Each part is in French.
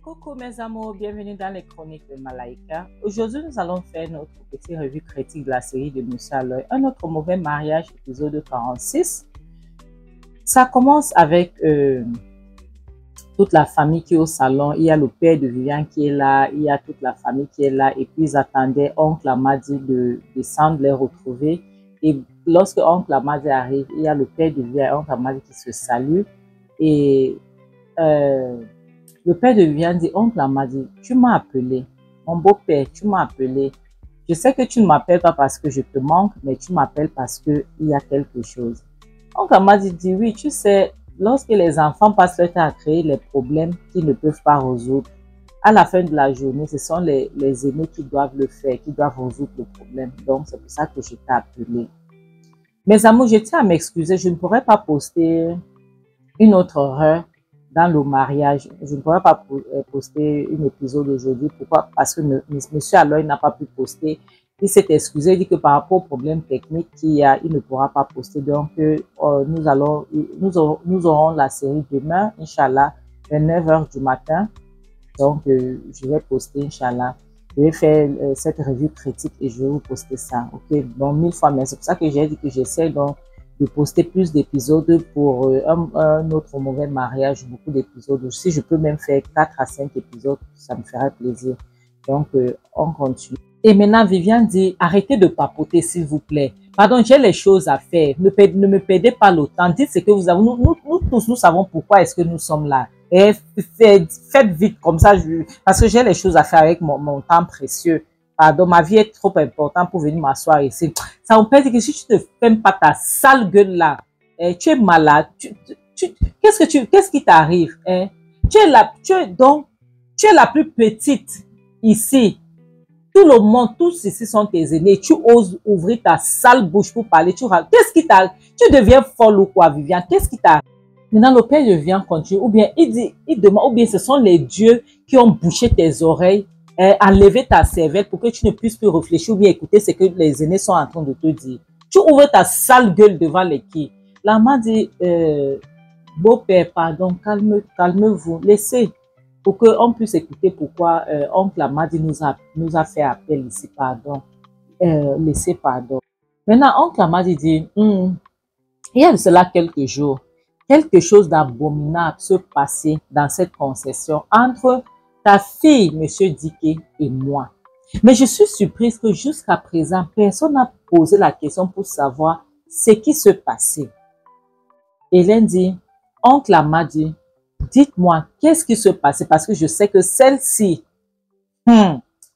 Coucou mes amours, bienvenue dans les chroniques de Malaika. Aujourd'hui, nous allons faire notre petite revue critique de la série de Monsieur Aloy, Un autre mauvais mariage, épisode 46. Ça commence avec toute la famille qui est au salon. Il y a le père de Viviane qui est là, il y a toute la famille qui est là. Et puis, ils attendaient oncle Amadi de descendre les retrouver. Et lorsque oncle Amadi arrive, il y a le père de Viviane et oncle Amadi qui se saluent. Et le père de Viviane dit, oncle Amadi, tu m'as appelé. Mon beau-père, tu m'as appelé. Je sais que tu ne m'appelles pas parce que je te manque, mais tu m'appelles parce qu'il y a quelque chose. Oncle Amadi dit, oui, tu sais, lorsque les enfants passent leur temps à créer les problèmes qu'ils ne peuvent pas résoudre, à la fin de la journée, ce sont les aînés qui doivent le faire, qui doivent résoudre le problème. Donc, c'est pour ça que je t'ai appelé. Mes amours, je tiens à m'excuser, je ne pourrais pas poster une autre heure dans le mariage. Je ne pourrais pas poster un épisode aujourd'hui. Pourquoi? Parce que Monsieur Aloy n'a pas pu poster. Il s'est excusé, il dit que par rapport au problème technique qu'il y a, il ne pourra pas poster. Donc, nous aurons la série demain, Inch'Allah, à 9 h du matin. Donc, je vais poster, Inch'Allah. Je vais faire cette revue critique et je vais vous poster ça. Ok? Donc, 1000 fois merci. C'est pour ça que j'ai dit que j'essaie donc de poster plus d'épisodes pour un autre mauvais mariage, beaucoup d'épisodes. Si je peux même faire 4 à 5 épisodes, ça me ferait plaisir. Donc, on continue. Et maintenant, Viviane dit, arrêtez de papoter, s'il vous plaît. Pardon, j'ai les choses à faire. Ne me perdez pas le temps. Dites ce que vous avez. Nous tous, nous savons pourquoi est-ce que nous sommes là. Et faites vite comme ça, parce que j'ai les choses à faire avec mon temps précieux. Pardon, ma vie est trop importante pour venir m'asseoir ici. Ça me peut dire que si tu ne fermes pas ta sale gueule là, tu es malade. Qu'est-ce qui t'arrive? Tu es la plus petite ici. Tout le monde, tous ici sont tes aînés. Tu oses ouvrir ta sale bouche pour parler. Qu'est-ce qui t'arrive? Tu deviens folle ou quoi, Viviane? Qu'est-ce qui t'arrive? Maintenant, le père de Viviane continue. Ou bien, il demande, ou bien ce sont les dieux qui ont bouché tes oreilles, enlever ta cervelle pour que tu ne puisses plus réfléchir ou bien écouter ce que les aînés sont en train de te dire. Tu ouvres ta sale gueule devant les qui. La maman dit, beau-père, pardon, calmez-vous, laissez, pour qu'on puisse écouter pourquoi oncle Amadi nous a fait appel ici, pardon. Laissez, pardon. Maintenant, oncle Amadi dit, il y a de cela quelques jours, quelque chose d'abominable se passait dans cette concession entre ta fille, Monsieur Diké, et moi. Mais je suis surprise que jusqu'à présent, personne n'a posé la question pour savoir ce qui se passait. Hélène dit, oncle Amadi, dites-moi, qu'est-ce qui se passait? Parce que je sais que celle-ci,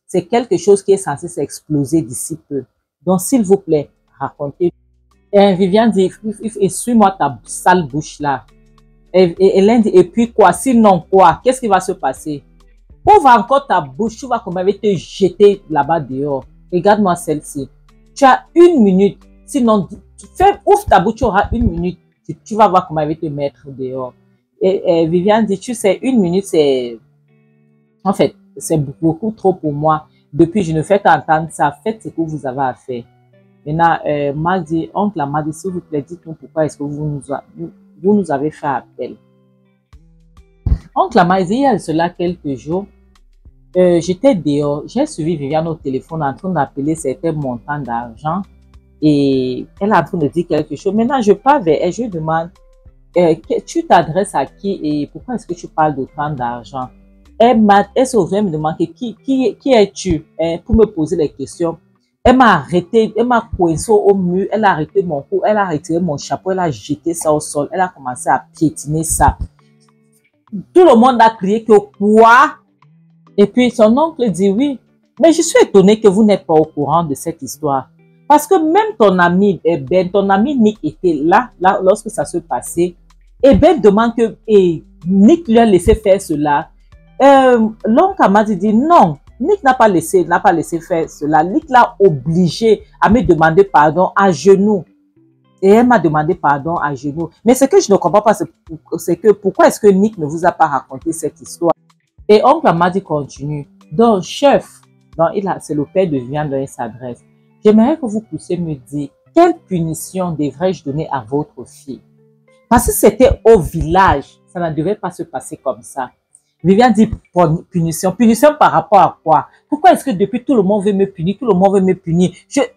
c'est quelque chose qui est censé s'exploser d'ici peu. Donc, s'il vous plaît, racontez. Et Viviane dit, essuie-moi ta sale bouche là. Et Hélène dit, et puis quoi? Sinon quoi? Qu'est-ce qui va se passer? Ouvre encore ta bouche, tu vas comme elle va te jeter là-bas dehors. Regarde-moi celle-ci. Tu as 1 minute. Sinon, ouvre ta bouche, tu auras 1 minute. Tu vas voir comment elle va te mettre dehors. Et Viviane dit, tu sais, 1 minute, c'est... En fait, c'est beaucoup trop pour moi. Depuis, je ne fais qu'entendre ça. Faites ce que vous avez à faire. Maintenant, oncle Amadi, s'il vous plaît, dites-nous pourquoi est-ce que vous nous avez fait appel. Oncle Amadi, il y a cela quelques jours, j'étais dehors, j'ai suivi Viviane au téléphone en train d'appeler certains montants d'argent et elle est en train de dire quelque chose. Maintenant, je parle vers elle, je lui demande, tu t'adresses à qui et pourquoi est-ce que tu parles d'autant d'argent? Elle se revient me demander qui es-tu pour me poser les questions. Elle m'a arrêté, elle m'a coincé au mur, elle a arrêté mon cou, elle a retiré mon chapeau, elle a jeté ça au sol, elle a commencé à piétiner ça. Tout le monde a crié que quoi? Et puis son oncle dit oui. Mais je suis étonnée que vous n'êtes pas au courant de cette histoire. Parce que même ton ami Ben, ton ami Nick était là lorsque ça se passait. Et Ben demande que Nick lui a laissé faire cela. L'oncle Amadi dit non. Nick n'a pas laissé faire cela. Nick l'a obligé à me demander pardon à genoux. Et elle m'a demandé pardon à genoux. Mais ce que je ne comprends pas, c'est que pourquoi est-ce que Nick ne vous a pas raconté cette histoire? Et oncle Amadi continue. Donc, chef, c'est le père de Viviane dont il s'adresse. J'aimerais que vous puissiez me dire quelle punition devrais-je donner à votre fille? Parce que c'était au village, ça ne devait pas se passer comme ça. Viviane dit punition. Punition par rapport à quoi? Pourquoi est-ce que depuis tout le monde veut me punir? Tout le monde veut me punir.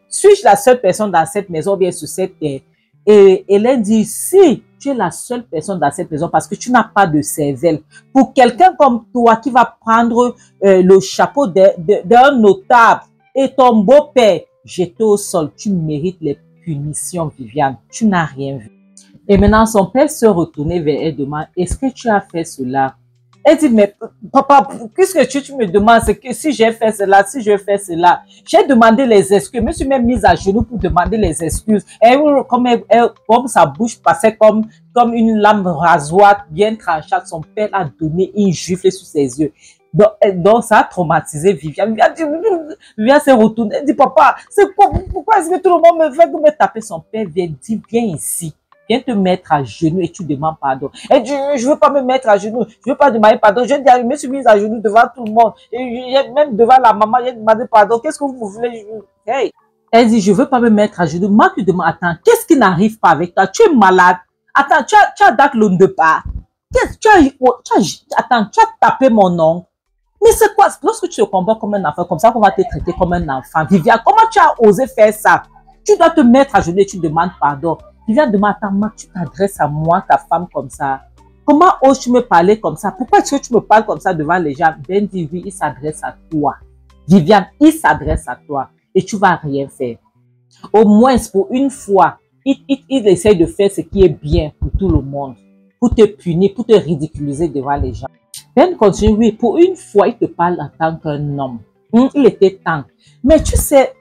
Suis-je la seule personne dans cette maison ou bien sur cette terre? Et Hélène dit, si tu es la seule personne dans cette maison parce que tu n'as pas de cervelle. Pour quelqu'un comme toi qui va prendre le chapeau d'un notable et ton beau-père jeté au sol, tu mérites les punitions, Viviane. Tu n'as rien vu. Et maintenant, son père se retournait vers elle et demande, est-ce que tu as fait cela? Elle dit, mais papa, qu'est-ce que tu me demandes? C'est que si j'ai fait cela, si je fais cela. J'ai demandé les excuses. Je me suis même mise à genoux pour demander les excuses. Et comme sa bouche passait comme une lame rasoir bien tranchante, son père a donné une gifle sur ses yeux. Donc ça a traumatisé Viviane. Viviane s'est retournée. Elle dit, papa, pourquoi est-ce que tout le monde me fait me taper? Son père vient dire, viens ici. Viens te mettre à genoux et tu demandes pardon. Elle dit, je veux pas me mettre à genoux, je veux pas demander pardon. Je me suis mise à genoux devant tout le monde. Et même devant la maman, j'ai demandé pardon. Qu'est-ce que vous voulez? Hey. Elle dit, je veux pas me mettre à genoux. Moi, tu demandes, attends, qu'est-ce qui n'arrive pas avec toi? Tu es malade. Attends, tu as date l'onde de pas. Attends, tu as tapé mon ongle. Mais c'est quoi? Lorsque tu te comportes comme un enfant, comme ça qu'on va te traiter comme un enfant. Viviane, comment tu as osé faire ça? Tu dois te mettre à genoux et tu demandes pardon. Viviane demande, attends, tu t'adresses à moi, ta femme, comme ça. Comment oses-tu me parler comme ça? Pourquoi est-ce que tu me parles comme ça devant les gens? Ben dit, oui, il s'adresse à toi. Viviane, il s'adresse à toi et tu vas rien faire. Au moins, pour une fois, il essaie de faire ce qui est bien pour tout le monde, pour te punir, pour te ridiculiser devant les gens. Ben continue, oui, pour une fois, il te parle en tant qu'un homme. Il était temps. Mais tu sais,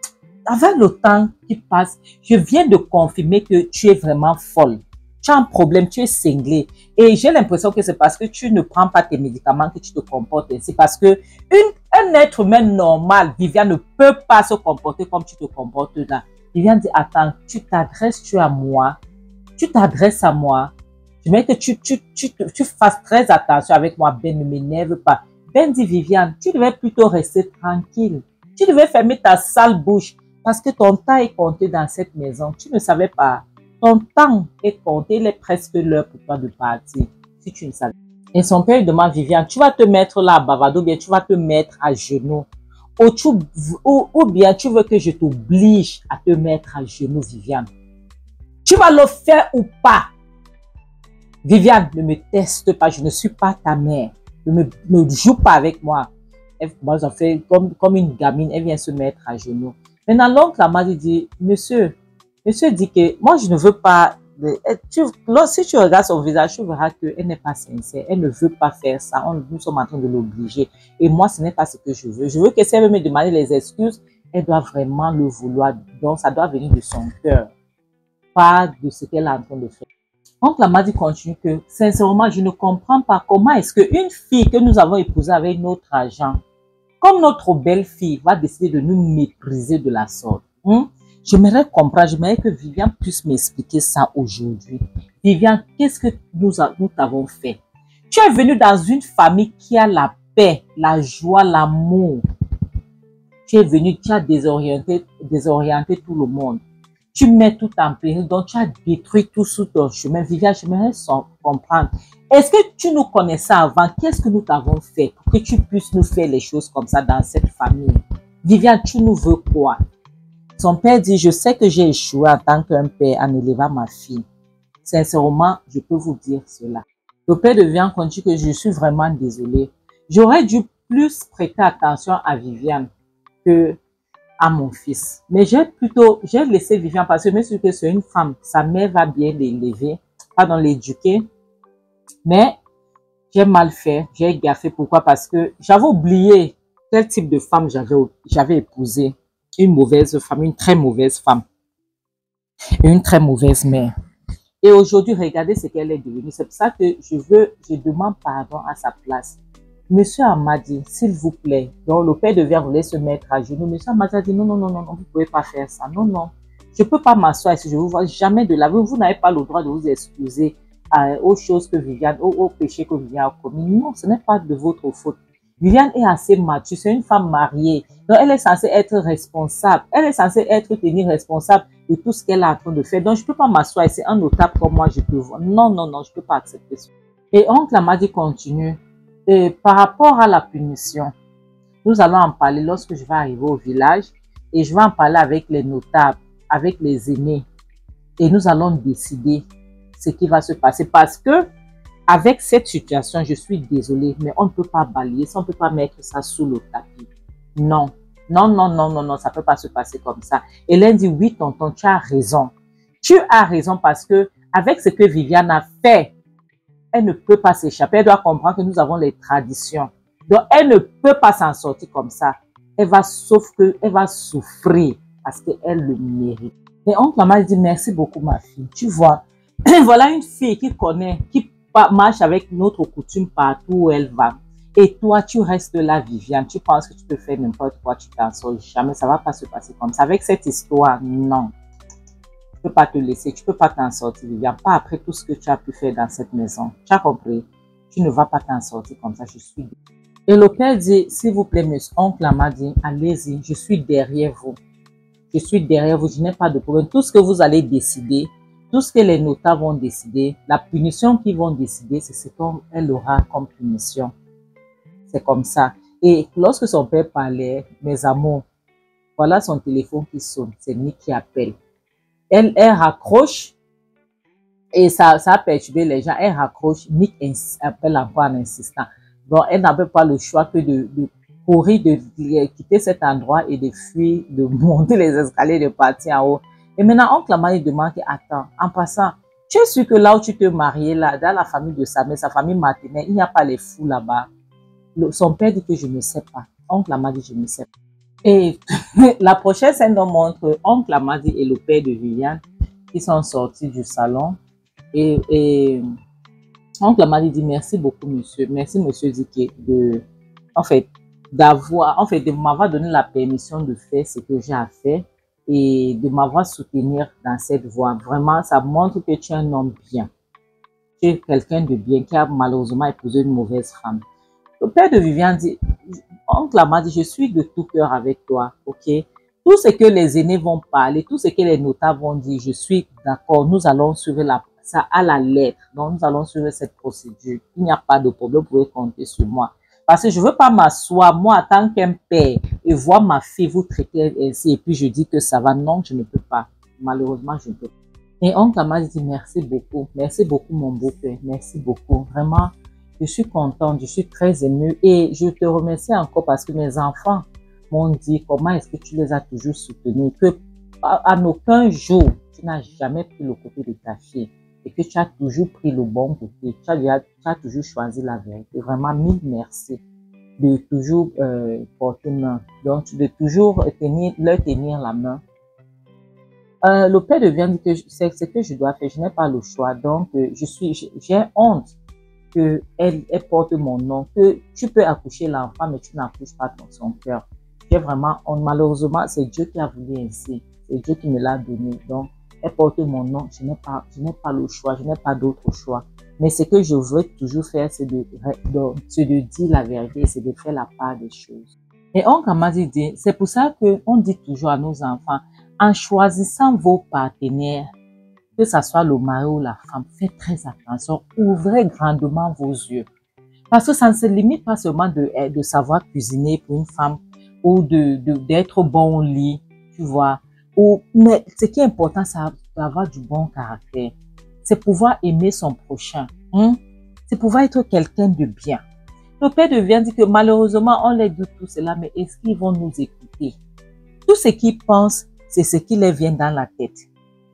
avec le temps qui passe, je viens de confirmer que tu es vraiment folle. Tu as un problème, tu es cinglée. Et j'ai l'impression que c'est parce que tu ne prends pas tes médicaments que tu te comportes ainsi. Parce que un être humain normal, Viviane, ne peut pas se comporter comme tu te comportes là. Viviane dit, attends, tu t'adresses à moi. Tu t'adresses à moi. Je veux que tu fasses très attention avec moi. Ben, ne m'énerve pas. Ben dit, Viviane, tu devais plutôt rester tranquille. Tu devais fermer ta sale bouche. Parce que ton temps est compté dans cette maison. Tu ne savais pas. Ton temps est compté. Il est presque l'heure pour toi de partir. Si tu ne savais pas. Et son père lui demande, Viviane, tu vas te mettre là à bavarder ou bien tu vas te mettre à genoux. Ou bien tu veux que je t'oblige à te mettre à genoux, Viviane. Tu vas le faire ou pas? Viviane, ne me teste pas. Je ne suis pas ta mère. Ne joue pas avec moi. Elle commence à faire comme une gamine. Elle vient se mettre à genoux. Maintenant, l'oncle Amadi dit, monsieur dit que moi, je ne veux pas. Si tu regardes son visage, tu verras qu'elle n'est pas sincère. Elle ne veut pas faire ça. Nous sommes en train de l'obliger. Et moi, ce n'est pas ce que je veux. Je veux que si elle veut me demander les excuses, elle doit vraiment le vouloir. Donc, ça doit venir de son cœur, pas de ce qu'elle est en train de faire. Oncle Amadi continue que, sincèrement, je ne comprends pas comment est-ce qu'une fille que nous avons épousée avec notre argent, comme notre belle-fille va décider de nous mépriser de la sorte. J'aimerais comprendre, j'aimerais que Viviane puisse m'expliquer ça aujourd'hui. Viviane, qu'est-ce que nous t'avons fait? Tu es venue dans une famille qui a la paix, la joie, l'amour. Tu es venue, tu as désorienté tout le monde. Tu mets tout en péril, donc tu as détruit tout sous ton chemin. Viviane, j'aimerais comprendre. Est-ce que tu nous connaissais avant? Qu'est-ce que nous t'avons fait pour que tu puisses nous faire les choses comme ça dans cette famille? Viviane, tu nous veux quoi? Son père dit, je sais que j'ai échoué en tant qu'un père en élevant ma fille. Sincèrement, je peux vous dire cela. Le père de Viviane continue que je suis vraiment désolée. J'aurais dû plus prêter attention à Viviane que à mon fils. Mais j'ai laissé Viviane parce que je me suis dit que c'est une femme. Sa mère va bien l'élever, pardon, l'éduquer. Mais j'ai mal fait, j'ai gaffé. Pourquoi? Parce que j'avais oublié quel type de femme j'avais épousé. Une mauvaise femme, une très mauvaise femme. Et une très mauvaise mère. Et aujourd'hui, regardez ce qu'elle est devenue. C'est pour ça que je demande pardon à sa place. Monsieur Amadi, s'il vous plaît. Donc, le père de Viviane voulait se mettre à genoux. Monsieur Amadi a dit, non, non, non, non, non, vous ne pouvez pas faire ça. Non, non. Je ne peux pas m'asseoir si je vous vois jamais de la vie. Vous n'avez pas le droit de vous excuser aux choses que Viviane, aux péchés que Viviane a commis. Non, ce n'est pas de votre faute. Viviane est assez mature, c'est une femme mariée. Donc, elle est censée être responsable. Elle est censée être tenue responsable de tout ce qu'elle est en train de faire. Donc, je ne peux pas m'asseoir et c'est un notable comme moi, je peux voir. Non, non, non, je ne peux pas accepter ça. Et oncle Amadi continue. par rapport à la punition, nous allons en parler lorsque je vais arriver au village et je vais en parler avec les notables, avec les aînés et nous allons décider ce qui va se passer parce que avec cette situation, je suis désolée, mais on ne peut pas balayer ça, on ne peut pas mettre ça sous le tapis. Non, non, non, non, non, non, ça ne peut pas se passer comme ça. Hélène dit, oui, tonton, tu as raison. Tu as raison parce que avec ce que Viviane a fait, elle ne peut pas s'échapper. Elle doit comprendre que nous avons les traditions. Donc, elle ne peut pas s'en sortir comme ça. Elle va, sauf que, elle va souffrir parce qu'elle le mérite. Et oncle m'a dit, merci beaucoup, ma fille. Tu vois, voilà une fille qui connaît, qui marche avec notre coutume partout où elle va. Et toi, tu restes là, Viviane. Tu penses que tu peux faire n'importe quoi, tu t'en sors jamais. Ça ne va pas se passer comme ça. Avec cette histoire, non. Tu ne peux pas te laisser. Tu ne peux pas t'en sortir, Viviane. Pas après tout ce que tu as pu faire dans cette maison. Tu as compris? Tu ne vas pas t'en sortir comme ça. Je suis. Et le père dit, s'il vous plaît, monsieur, oncle m'a dit, allez-y, je suis derrière vous. Je suis derrière vous. Je n'ai pas de problème. Tout ce que vous allez décider, tout ce que les notables vont décider, la punition qu'ils vont décider, c'est ce qu'elle aura comme punition. C'est comme ça. Et lorsque son père parlait, mes amours, voilà son téléphone qui sonne. C'est Nick qui appelle. Elle raccroche et ça a perturbé les gens. Elle raccroche. Nick appelle encore en insistant. Donc, elle n'avait pas le choix que de courir, de quitter cet endroit et de fuir, de monter les escaliers, de partir en haut. Et maintenant, oncle Amadi demande, attends, en passant, tu es sûr que là où tu te mariais, là, dans la famille de sa mère, sa famille maternelle, il n'y a pas les fous là-bas. Son père dit que je ne sais pas. Oncle Amadi dit, je ne sais pas. Et la prochaine scène nous montre oncle Amadi et le père de Viviane qui sont sortis du salon. Et oncle Amadi dit, merci beaucoup, monsieur. Merci, monsieur Diké, de m'avoir donné la permission de faire ce que j'ai à faire et de m'avoir soutenir dans cette voie. Vraiment, ça montre que tu es un homme bien. Tu es quelqu'un de bien qui a malheureusement épousé une mauvaise femme. Le père de Viviane dit, oncle m'a dit, je suis de tout cœur avec toi, ok? Tout ce que les aînés vont parler, tout ce que les notables vont dire, je suis d'accord, nous allons suivre ça à la lettre. Donc, nous allons suivre cette procédure. Il n'y a pas de problème, vous pouvez compter sur moi. Parce que je ne veux pas m'asseoir, moi, en tant qu'un père, et voir ma fille vous traiter ainsi, et puis je dis que ça va. Non, je ne peux pas. Malheureusement, je ne peux pas. Et oncle m'a dit, merci beaucoup, mon beau-père, merci beaucoup. Vraiment, je suis contente, je suis très émue et je te remercie encore parce que mes enfants m'ont dit comment est-ce que tu les as toujours soutenus, que à aucun jour, tu n'as jamais pris le côté de ta fille et que tu as toujours pris le bon côté, tu as toujours choisi la vérité. Vraiment, mille merci de toujours porter main, donc de toujours leur tenir la main. Le père de Viviane dit que c'est ce que je dois faire, je n'ai pas le choix, donc j'ai honte qu'elle porte mon nom, que tu peux accoucher l'enfant, mais tu n'accouches pas dans son cœur. J'ai vraiment honte. Malheureusement, c'est Dieu qui a voulu ainsi. C'est Dieu qui me l'a donné. Donc, elle porte mon nom. Je n'ai pas le choix. Je n'ai pas d'autre choix. Mais ce que je veux toujours faire, c'est de dire la vérité, c'est de faire la part des choses. Et oncle Amadi dit, c'est pour ça qu'on dit toujours à nos enfants, en choisissant vos partenaires, que ce soit le mari ou la femme, faites très attention, ouvrez grandement vos yeux. Parce que ça ne se limite pas seulement de savoir cuisiner pour une femme ou d'être bon au lit, tu vois. Mais ce qui est important, c'est d'avoir du bon caractère. C'est pouvoir aimer son prochain. C'est pouvoir être quelqu'un de bien. Le père de Viviane dit que malheureusement, on les dit tout cela, mais est-ce qu'ils vont nous écouter? Tout ce qu'ils pensent, c'est ce qui leur vient dans la tête.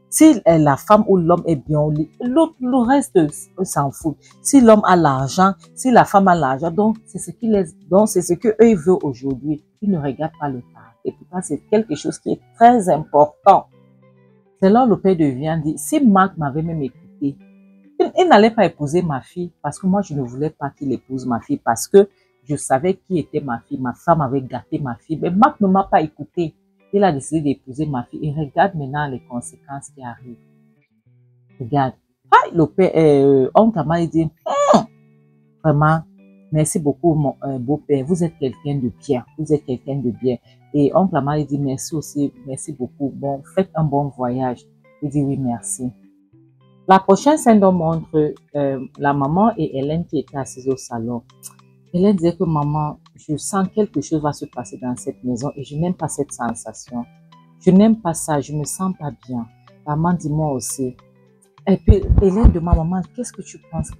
Si la femme ou l'homme est bien au lit, le reste s'en fout. Si l'homme a l'argent, si la femme a l'argent, donc c'est ce qu'eux ils veulent aujourd'hui. Ils ne regardent pas le temps. Et pourtant, c'est quelque chose qui est très important. C'est là le père de Viviane dit, si Marc m'avait même écouté, il n'allait pas épouser ma fille parce que moi, je ne voulais pas qu'il épouse ma fille parce que je savais qui était ma fille. Ma femme avait gâté ma fille. Mais Marc ne m'a pas écouté. Il a décidé d'épouser ma fille. Et regarde maintenant les conséquences qui arrivent. Regarde. Ah, le père, oncle Amadi dit, vraiment, merci beaucoup, mon beau-père. Vous êtes quelqu'un de bien. Vous êtes quelqu'un de bien. Et oncle Amadi dit, merci aussi, merci beaucoup. Bon, faites un bon voyage. Il dit oui, merci. La prochaine scène nous montre la maman et Hélène qui étaient assises au salon. Hélène disait que maman, je sens quelque chose va se passer dans cette maison et je n'aime pas cette sensation. Je n'aime pas ça, je me sens pas bien. Maman dit moi aussi. Et puis Hélène demande maman, qu'est-ce que tu penses?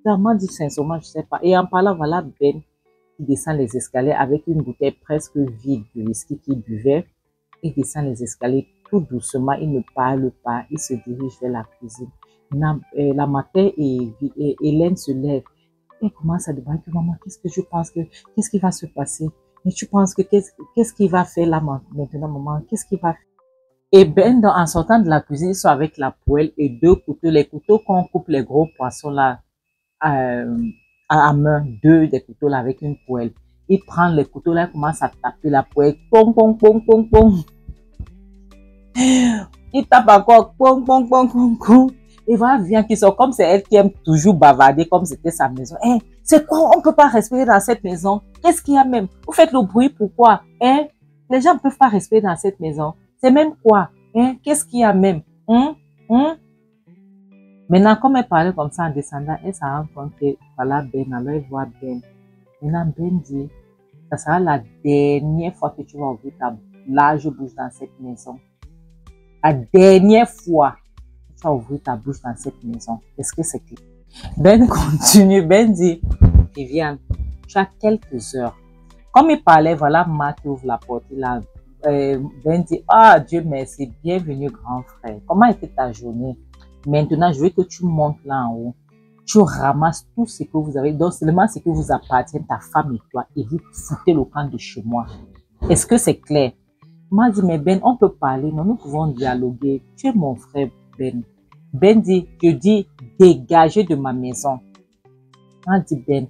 Maman dit sincèrement, je sais pas. Et en parlant, voilà Ben qui descend les escaliers avec une bouteille presque vide de whisky qu'il buvait. Il descend les escaliers tout doucement, il ne parle pas, il se dirige vers la cuisine. La matin et Hélène se lève. Elle commence à demander que maman, qu'est-ce que je pense que, qu'est-ce qui va se passer? Mais tu penses que qu'est-ce qu'il va faire là maintenant, maman? Qu'est-ce qu'il va faire? Et Ben, en sortant de la cuisine, ils sont avec la poêle et deux couteaux, les couteaux qu'on coupe les gros poissons là, euh, à main, deux des couteaux là avec une poêle. Il prend les couteaux là, il commence à taper la poêle, pong, pong, pong, pong, pong. Il tape encore, pong, pong, pong, pong, pong. Et voilà, vient qui sort, comme c'est elle qui aime toujours bavarder, comme c'était sa maison. Eh, c'est quoi? On ne peut pas respirer dans cette maison. Qu'est-ce qu'il y a même? Vous faites le bruit, pourquoi? Eh, les gens ne peuvent pas respirer dans cette maison. C'est même quoi? Eh, qu'est-ce qu'il y a même? Maintenant, comme elle parlait comme ça en descendant, elle s'en rend compte que voilà Ben, alors elle voit Ben. Maintenant, Ben dit, ça sera la dernière fois que tu vas ouvrir ta large bouche dans cette maison. La dernière fois que tu vas ouvrir ta bouche dans cette maison. Est-ce que c'est clair? Ben continue, Ben dit, Viviane, tu as quelques heures. Comme il parlait, voilà, Marc ouvre la porte. Ben dit, ah, Dieu merci, bienvenue grand frère. Comment était ta journée? Maintenant, je veux que tu montes là en haut. Tu ramasses tout ce que vous avez, donc seulement ce que vous appartient, ta femme et toi, et vous foutez le camp de chez moi. Est-ce que c'est clair? Moi, dit, mais Ben, on peut parler, non, nous pouvons dialoguer. Tu es mon frère, Ben. Ben dit, je dis, dégagez de ma maison. Moi, dit, Ben,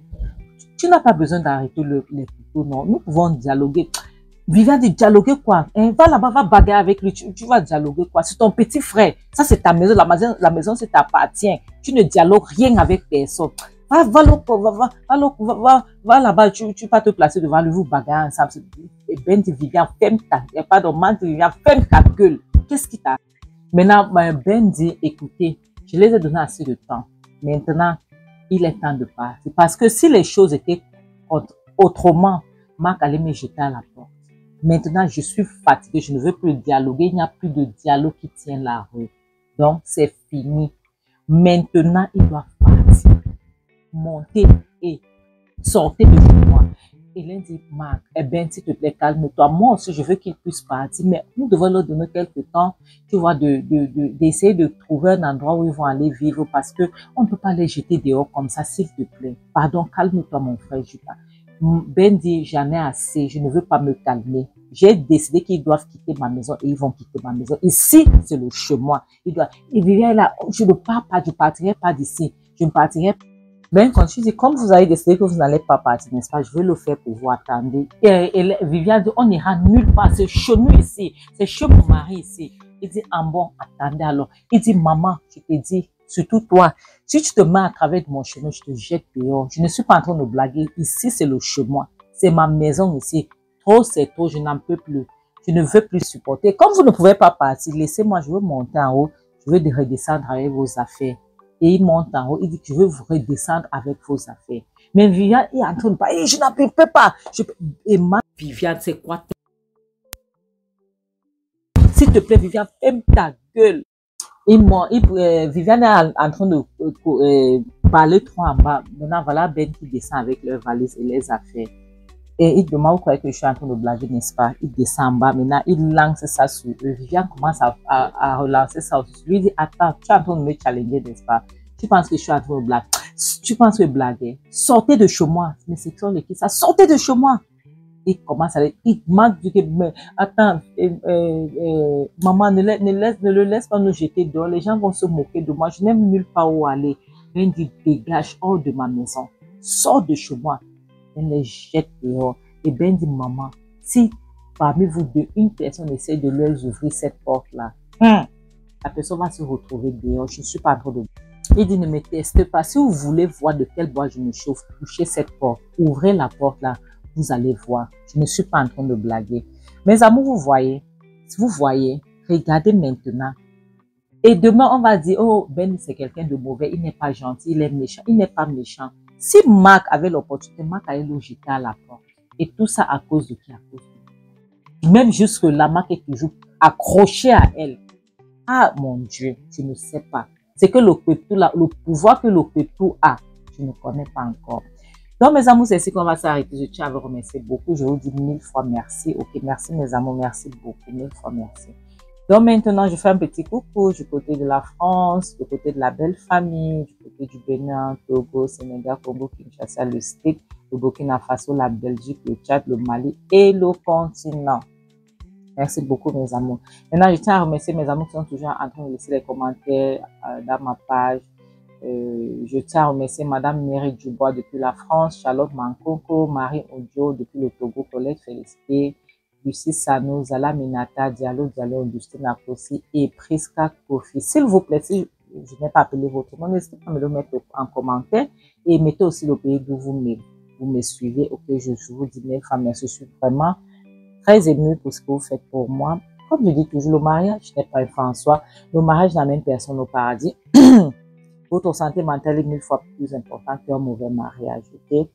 tu n'as pas besoin d'arrêter les couteaux, non. Nous pouvons dialoguer. Viviane dit, dialoguer quoi? Hein? Va là-bas, va bagarrer avec lui. Tu vas dialoguer quoi? C'est ton petit frère. Ça, c'est ta maison. La maison, c'est t'appartient. Tu ne dialogues rien avec personne. Va là-bas. Tu vas te placer devant lui, vous bagarrer ensemble. Et Ben dit, Viviane, ferme ta gueule. Pardon, Man dit, Viviane, ferme ta gueule. Qu'est-ce qui t'a? Maintenant, Ben dit, écoutez, je les ai donné assez de temps. Maintenant, il est temps de partir. Parce que si les choses étaient autrement, Marc allait me jeter à la porte. Maintenant, je suis fatiguée, je ne veux plus dialoguer, il n'y a plus de dialogue qui tient la rue. Donc, c'est fini. Maintenant, ils doivent partir. Monter et sortir de chez moi. Hélène dit, Marc, eh bien, s'il te plaît, calme-toi. Moi aussi, je veux qu'ils puissent partir, mais nous devons leur donner quelques temps, tu vois, d'essayer de trouver un endroit où ils vont aller vivre parce que on ne peut pas les jeter dehors comme ça, s'il te plaît. Pardon, calme-toi, mon frère Judas. Ben dit, j'en ai assez, je ne veux pas me calmer. J'ai décidé qu'ils doivent quitter ma maison et ils vont quitter ma maison. Ici, c'est le chemin. Ils doivent, et Viviane là, je ne pars pas, je ne partirai pas d'ici. Je ne partirai pas. Ben, quand tu dis, comme vous avez décidé que vous n'allez pas partir, n'est-ce pas, je vais le faire pour vous attendre. Et Viviane dit, on n'ira nulle part, c'est chez nous ici, c'est chez mon mari ici. Il dit, ah bon, attendez alors. Il dit, maman, je te dis, surtout toi, si tu te mets à travers de mon chemin, je te jette dehors. Je ne suis pas en train de blaguer. Ici, c'est le chemin. C'est ma maison ici. Trop, c'est trop, je n'en peux plus. Je ne veux plus supporter. Comme vous ne pouvez pas partir, laissez-moi, je veux monter en haut. Je veux redescendre avec vos affaires. Et il monte en haut, il dit que je veux vous redescendre avec vos affaires. Mais Viviane est en train de parler, je n'en peux pas. Et ma Viviane, c'est quoi? S'il te plaît, Viviane, ferme ta gueule. Viviane est en train de parler trop en bas. Maintenant, voilà Ben qui descend avec leurs valises et les affaires. Et il demande quoi que je suis en train de blaguer, n'est-ce pas? Il descend en bas. Maintenant, il lance ça sur eux. Viviane commence à relancer ça sur lui. Il dit, attends, tu es en train de me challenger, n'est-ce pas? Tu penses que je suis en train de blaguer? Tu penses que je blague? Sortez de chez moi. Mais c'est quoi le qui ça? Sortez de chez moi. Il commence à aller, il manque du mais attends, maman, ne le laisse pas nous jeter dehors. Les gens vont se moquer de moi. Je n'aime nulle part où aller. Ben dit, dégage hors de ma maison. Sors de chez moi. Elle les jette dehors. Et Ben dit, maman, si parmi vous deux, une personne essaie de leur ouvrir cette porte-là, la personne va se retrouver dehors. Je ne suis pas en train de... Il dit, ne me testez pas. Si vous voulez voir de quel bois je me chauffe, touchez cette porte. Ouvrez la porte là. Vous allez voir. Je ne suis pas en train de blaguer. Mes amours, vous voyez, regardez maintenant. Et demain, on va dire, oh, Ben, c'est quelqu'un de mauvais, il n'est pas gentil, il est méchant. Il n'est pas méchant. Si Marc avait l'opportunité, Marc allait le jeter à la porte. Et tout ça à cause de qui? À cause de... Même jusque-là, Marc est toujours accroché à elle. Ah mon Dieu, je ne sais pas. C'est que le pouvoir que le peuple a, je ne connais pas encore. Donc mes amours, c'est ici qu'on va s'arrêter. Je tiens à vous remercier beaucoup. Je vous dis 1000 fois merci. Ok, merci mes amours, merci beaucoup. 1000 fois merci. Donc maintenant, je fais un petit coucou du côté de la France, du côté de la belle famille, du côté du Bénin, Togo, Sénégal, Congo, Kinshasa, le Stick, le Burkina Faso, la Belgique, le Tchad, le Mali et le continent. Merci beaucoup, mes amours. Maintenant, je tiens à remercier mes amours qui sont toujours en train de laisser des commentaires dans ma page. Je tiens à remercier Madame Mireille Dubois depuis la France, Charlotte Mankoko, Marie Odio depuis le Togo, Colette Félicité, Lucie Sano, Zala Minata, Diallo, Augustine Akossi et Priska Kofi. S'il vous plaît, si je n'ai pas appelé votre nom, n'hésitez pas à me le mettre en commentaire et mettez aussi le pays d'où vous me suivez. Ok, je vous dis mille fois merci, je suis vraiment très émue pour ce que vous faites pour moi. Comme je dis toujours, le mariage n'est pas un fin en soi. Le mariage n'amène personne au paradis. Votre santé mentale est 1000 fois plus importante qu'un mauvais mariage, ok?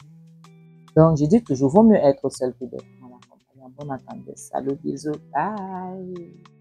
Donc, je dis toujours, vaut mieux être seul que d'être mal accompagné. Bon entendeur. Salut, bisous, bye!